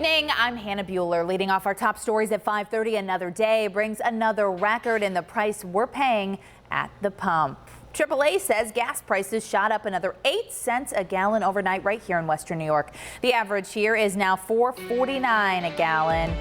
evening, I'm Hannah Bueller. Leading off our top stories at 5:30, another day brings another record in the price we're paying at the pump. AAA says gas prices shot up another 8 cents a gallon overnight right here in western New York. The average here is now $4.49 a gallon.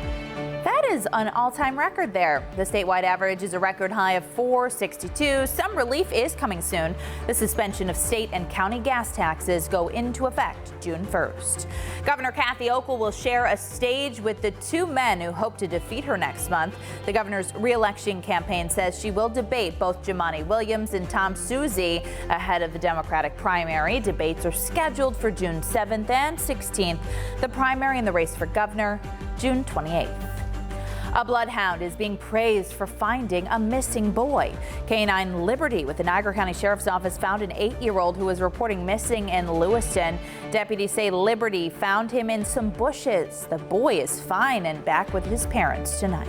That is an all-time record there. The statewide average is a record high of $4.62. Some relief is coming soon. The suspension of state and county gas taxes go into effect June 1st. Governor Kathy Hochul will share a stage with the two men who hope to defeat her next month. The governor's re-election campaign says she will debate both Jumaane Williams and Tom Suozzi ahead of the Democratic primary. Debates are scheduled for June 7th and 16th. The primary in the race for governor, June 28th. A bloodhound is being praised for finding a missing boy. Canine Liberty with the Niagara County Sheriff's Office found an 8-year-old who was reporting missing in Lewiston. Deputies say Liberty found him in some bushes. The boy is fine and back with his parents tonight.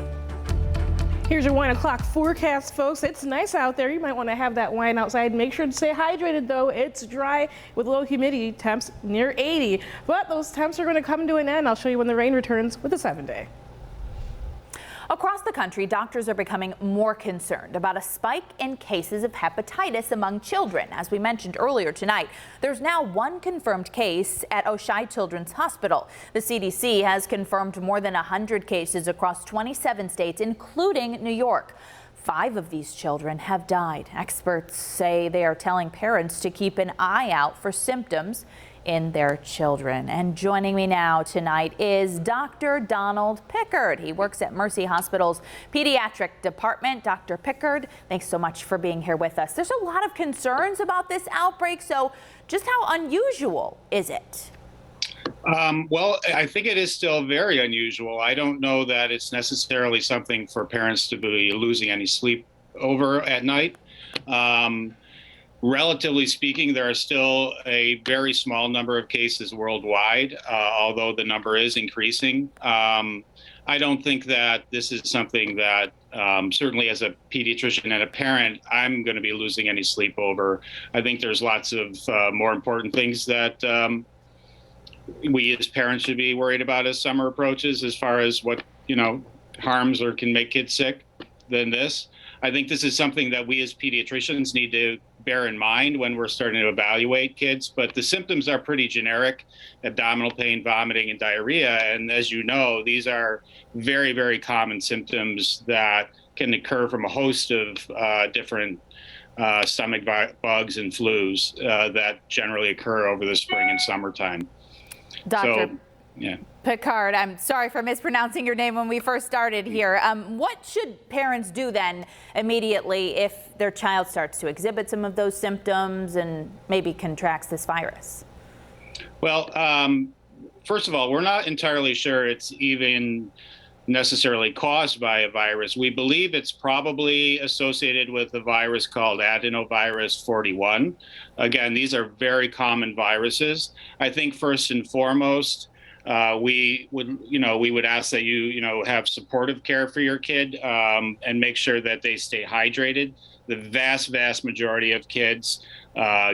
Here's your 1 o'clock forecast, folks. It's nice out there. You might want to have that wine outside. Make sure to stay hydrated, though. It's dry with low humidity temps near 80. But those temps are going to come to an end. I'll show you when the rain returns with a 7-day. Across the country, doctors are becoming more concerned about a spike in cases of hepatitis among children. As we mentioned earlier tonight, there's now one confirmed case at Oishei Children's Hospital. The CDC has confirmed more than 100 cases across 27 states, including New York. 5 of these children have died. Experts say they are telling parents to keep an eye out for symptoms in their children. And joining me now tonight is Dr. Donald Pickard. He works at Mercy Hospital's pediatric department. Dr. Pickard, thanks so much for being here with us. There's a lot of concerns about this outbreak, so just how unusual is it? Well, I think it is still very unusual. I don't know that it's necessarily something for parents to be losing any sleep over at night. Relatively speaking, there are still a very small number of cases worldwide, although the number is increasing. I don't think that this is something that certainly as a pediatrician and a parent, I'm going to be losing any sleep over. I think there's lots of more important things that we as parents should be worried about as summer approaches, as far as what, harms or can make kids sick than this. I think this is something that we as pediatricians need to bear in mind when we're starting to evaluate kids, but the symptoms are pretty generic: abdominal pain, vomiting, and diarrhea. And as you know, these are very, very common symptoms that can occur from a host of different stomach bugs and flus that generally occur over the spring and summertime. Dr. So, yeah. Pickard, I'm sorry for mispronouncing your name when we first started here. What should parents do then immediately if their child starts to exhibit some of those symptoms and maybe contracts this virus? Well, first of all, we're not entirely sure it's even necessarily caused by a virus. We believe it's probably associated with a virus called adenovirus 41. Again, these are very common viruses. I think first and foremost, we would ask that you have supportive care for your kid and make sure that they stay hydrated. The vast majority of kids,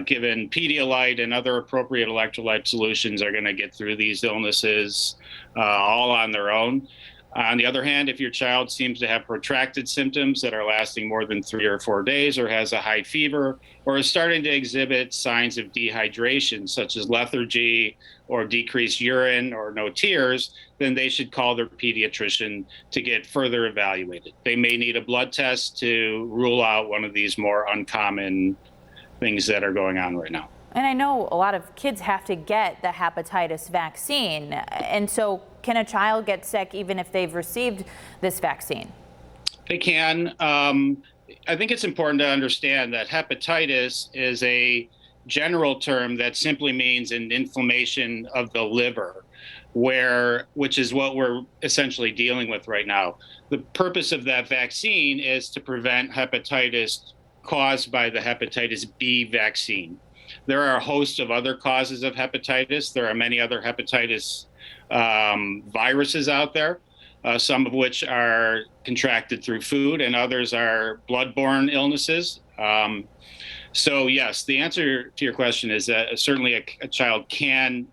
given Pedialyte and other appropriate electrolyte solutions, are going to get through these illnesses all on their own. On the other hand, if your child seems to have protracted symptoms that are lasting more than 3 or 4 days, or has a high fever, or is starting to exhibit signs of dehydration, such as lethargy or decreased urine or no tears, then they should call their pediatrician to get further evaluated. They may need a blood test to rule out one of these more uncommon things that are going on right now. And I know a lot of kids have to get the hepatitis vaccine. And so can a child get sick even if they've received this vaccine? They can. I think it's important to understand that hepatitis is a general term that simply means an inflammation of the liver, which is what we're essentially dealing with right now. The purpose of that vaccine is to prevent hepatitis caused by the hepatitis B vaccine. There are a host of other causes of hepatitis. There are many other hepatitis viruses out there, some of which are contracted through food and others are bloodborne illnesses. So yes, the answer to your question is that certainly a child can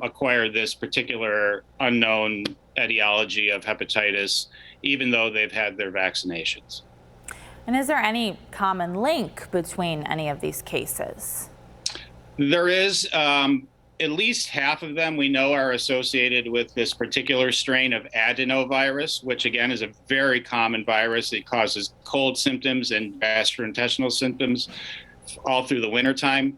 acquire this particular unknown etiology of hepatitis, even though they've had their vaccinations. And is there any common link between any of these cases? There is. At least half of them we know are associated with this particular strain of adenovirus, which again is a very common virus. It causes cold symptoms and gastrointestinal symptoms all through the wintertime.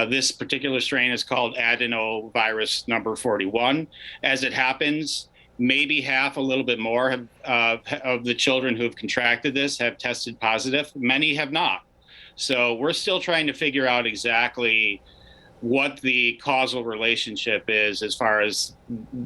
This particular strain is called adenovirus number 41. As it happens, maybe half, a little bit more, of the children who have contracted this have tested positive. Many have not. So we're still trying to figure out exactly what the causal relationship is as far as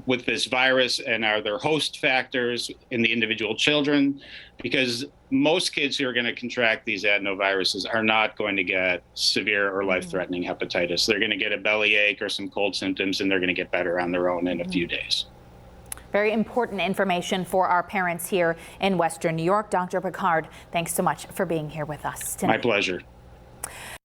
with this virus, and are there host factors in the individual children? Because most kids who are going to contract these adenoviruses are not going to get severe or life-threatening hepatitis. They're going to get a bellyache or some cold symptoms, and they're going to get better on their own in a few days. Very important information for our parents here in Western New York. Dr. Picard, thanks so much for being here with us tonight. My pleasure.